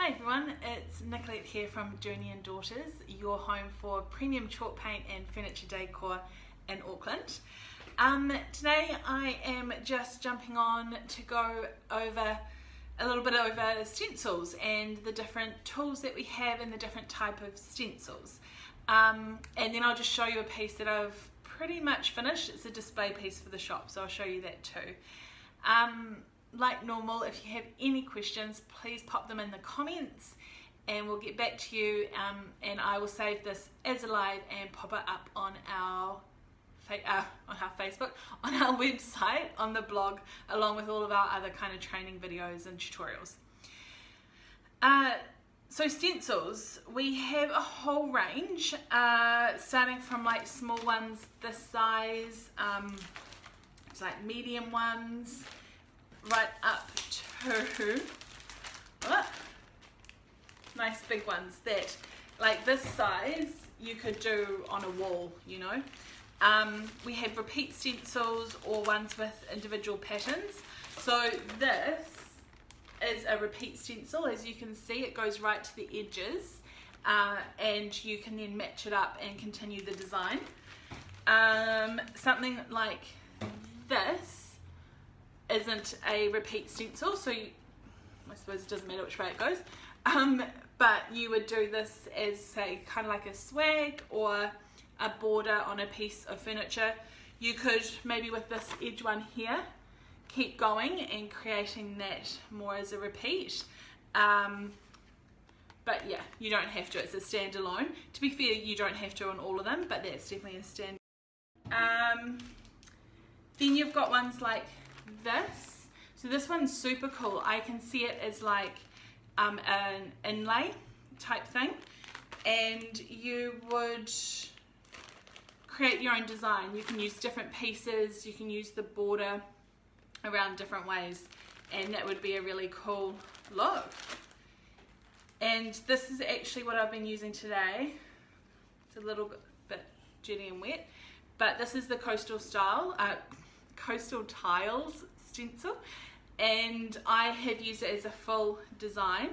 Hi everyone, it's Nicolette here from Journey and Daughters, your home for premium chalk paint and furniture decor in Auckland. Today I am just jumping on to go over a little bit over stencils and the different tools that we have and the different type of stencils. And then I'll just show you a piece that I've pretty much finished. It's a display piece for the shop, so I'll show you that too. Like normal, if you have any questions, please pop them in the comments and we'll get back to you, and I will save this as a live and pop it up on our Facebook, on our website, on the blog, along with all of our other kind of training videos and tutorials. So stencils, we have a whole range, starting from like small ones this size, to like medium ones, right up to nice big ones that like this size you could do on a wall, you know. We have repeat stencils or ones with individual patterns. So this is a repeat stencil. As you can see, it goes right to the edges, and you can then match it up and continue the design. Something like this isn't a repeat stencil, so I suppose it doesn't matter which way it goes, but you would do this as, say, kind of like a swag or a border on a piece of furniture. You could maybe with this edge one here keep going and creating that more as a repeat, but yeah, you don't have to. It's a standalone. To be fair, you don't have to on all of them, but that's definitely a stand. Then you've got ones like this. So this one's super cool. I can see it as like an inlay type thing, and you would create your own design. You can use different pieces, you can use the border around different ways, and that would be a really cool look. And this is actually what I've been using today. It's a little bit jetty and wet, but this is the Coastal Tiles stencil, and I have used it as a full design,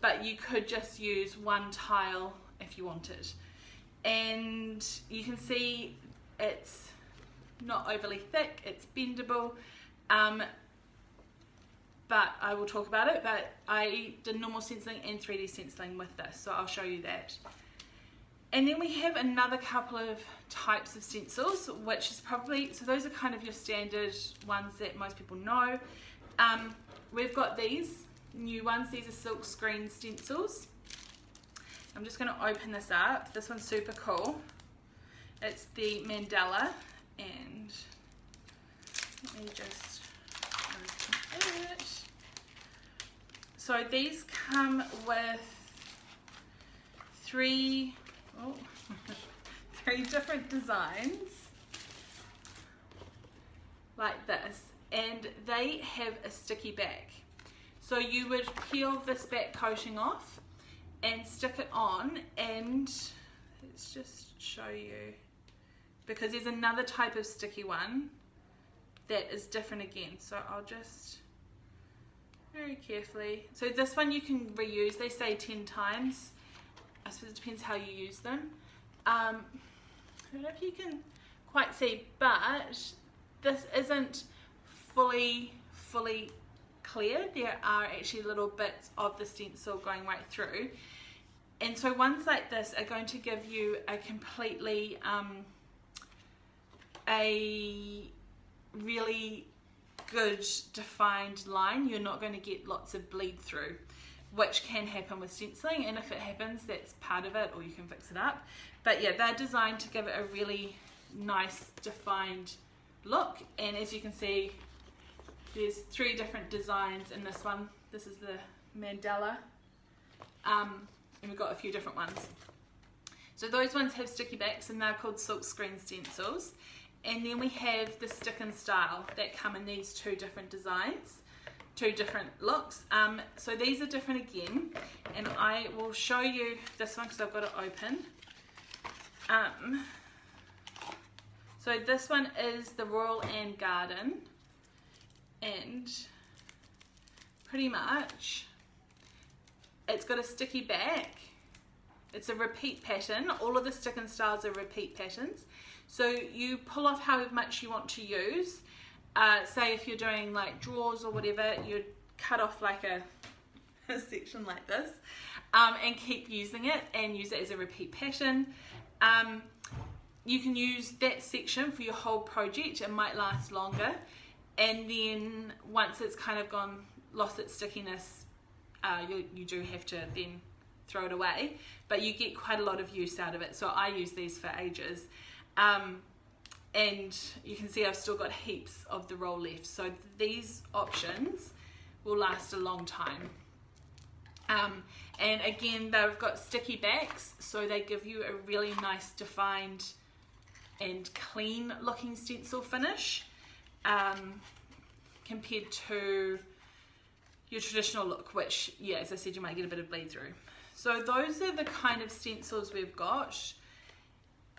but you could just use one tile if you wanted. And you can see it's not overly thick, it's bendable, but I will talk about it. But I did normal stenciling and 3D stenciling with this, so I'll show you that. And then we have another couple of types of stencils, which is probably, so those are kind of your standard ones that most people know. We've got these new ones. These are silk screen stencils. I'm just going to open this up. This one's super cool. It's the mandala, and let me just open it. So these come with three different designs like this, and they have a sticky back. So you would peel this back coating off and stick it on, and let's just show you, because there's another type of sticky one that is different again. So I'll just very carefully, so this one you can reuse, they say 10 times. I suppose it depends how you use them. I don't know if you can quite see, but this isn't fully clear. There are actually little bits of the stencil going right through, and so ones like this are going to give you a completely a really good defined line. You're not going to get lots of bleed through, which can happen with stenciling, and if it happens, that's part of it, or you can fix it up. But yeah, they're designed to give it a really nice defined look, and as you can see, there's 3 different designs in this one. This is the mandala, and we've got a few different ones. So those ones have sticky backs, and they're called silk screen stencils. And then we have the stick and style that come in these 2 different designs, 2 different looks. So these are different again, and I will show you this one because I've got it open. So this one is the Royal and Garden, and pretty much it's got a sticky back. It's a repeat pattern. All of the stick and styles are repeat patterns. So you pull off how much you want to use. Say if you're doing like drawers or whatever, you cut off like a section like this, and keep using it and use it as a repeat pattern. You can use that section for your whole project. It might last longer, and then once it's kind of lost its stickiness, you do have to then throw it away, but you get quite a lot of use out of it. So I use these for ages, and you can see I've still got heaps of the roll left, so these options will last a long time. And again, they've got sticky backs, so they give you a really nice defined and clean looking stencil finish, compared to your traditional look, which, yeah, as I said, you might get a bit of bleed through. So those are the kind of stencils we've got.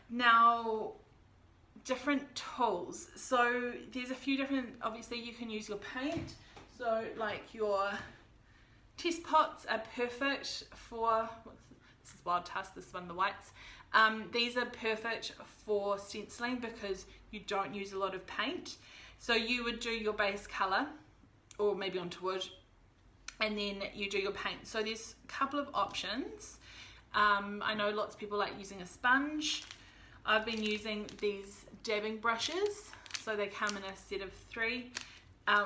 Now, different tools. So there's a few different, obviously you can use your paint. So like your test pots are perfect for, this is Wild Tusk, this one, the whites. These are perfect for stenciling because you don't use a lot of paint. So you would do your base colour, or maybe onto wood, and then you do your paint. So there's a couple of options. I know lots of people like using a sponge. I've been using these dabbing brushes, so they come in a set of 3.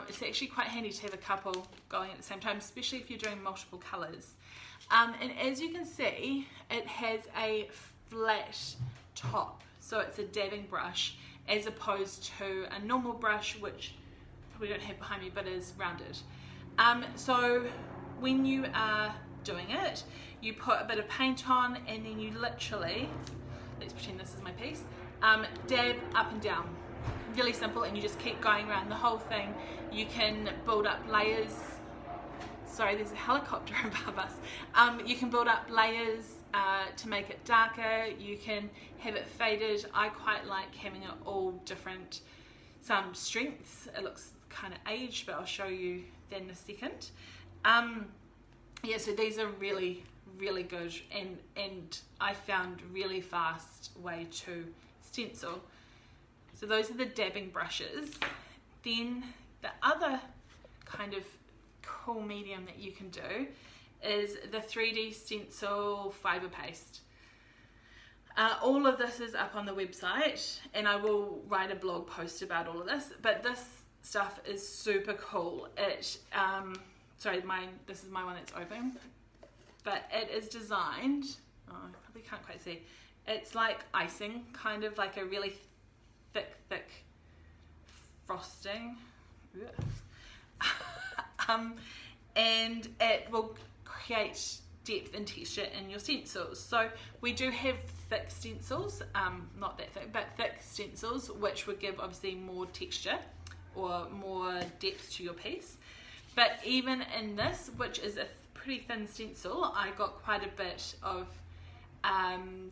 It's actually quite handy to have a couple going at the same time, especially if you're doing multiple colours. And as you can see, it has a flat top, so it's a dabbing brush as opposed to a normal brush, which probably don't have behind me but is rounded. So when you are doing it, you put a bit of paint on, and then you literally, let's pretend this is my piece, dab up and down. Really simple, and you just keep going around the whole thing. You can build up layers. Sorry, there's a helicopter above us. You can build up layers to make it darker. You can have it faded. I quite like having it all different, some strengths. It looks kind of aged, but I'll show you then in a second. Yeah, so these are really, really good, and I found really fast way to stencil. So those are the dabbing brushes. Then the other kind of cool medium that you can do is the 3D stencil fibre paste. All of this is up on the website, and I will write a blog post about all of this, but this stuff is super cool. It sorry, this is my one that's open, but it is designed, oh, I probably can't quite see, it's like icing, kind of like a really thick frosting. And it will create depth and texture in your stencils. So we do have thick stencils, not that thick, but thick stencils, which would give obviously more texture or more depth to your piece. But even in this, which is a pretty thin stencil, I got quite a bit of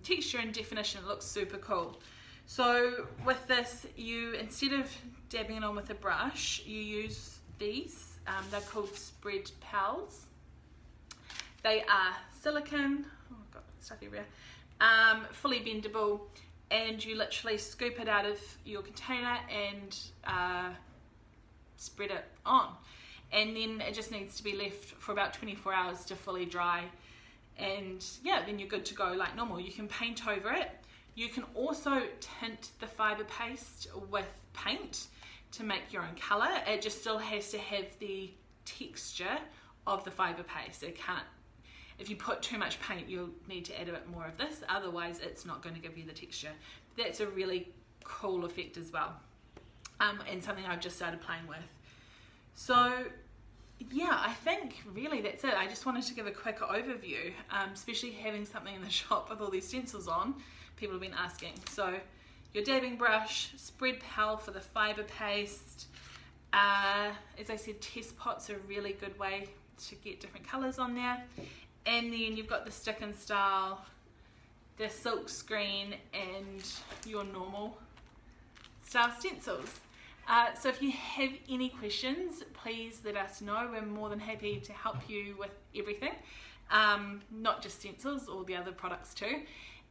texture and definition. It looks super cool. So with this, you, instead of dabbing it on with a brush, you use these. They're called spread pals. They are silicone, oh I've got stuff everywhere, fully bendable, and you literally scoop it out of your container and spread it on. And then it just needs to be left for about 24 hours to fully dry, and yeah, then you're good to go like normal. You can paint over it. You can also tint the fibre paste with paint to make your own colour. It just still has to have the texture of the fibre paste. It can't, if you put too much paint, you'll need to add a bit more of this, otherwise it's not going to give you the texture. That's a really cool effect as well, and something I've just started playing with. So yeah, I think really that's it. I just wanted to give a quick overview, especially having something in the shop with all these stencils on. People have been asking. So your dabbing brush, spread pal for the fibre paste. As I said, test pots are a really good way to get different colours on there. And then you've got the stick and style, the silk screen, and your normal style stencils. So if you have any questions, please let us know. We're more than happy to help you with everything, not just stencils, all the other products too.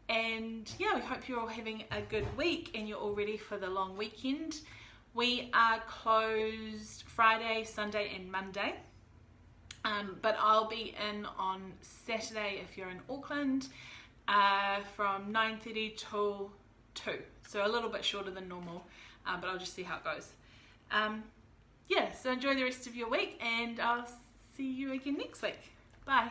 And yeah, we hope you're all having a good week and you're all ready for the long weekend. We are closed Friday, Sunday and Monday, but I'll be in on Saturday if you're in Auckland, from 9:30 till 2, so a little bit shorter than normal, but I'll just see how it goes. Yeah, so enjoy the rest of your week and I'll see you again next week. Bye.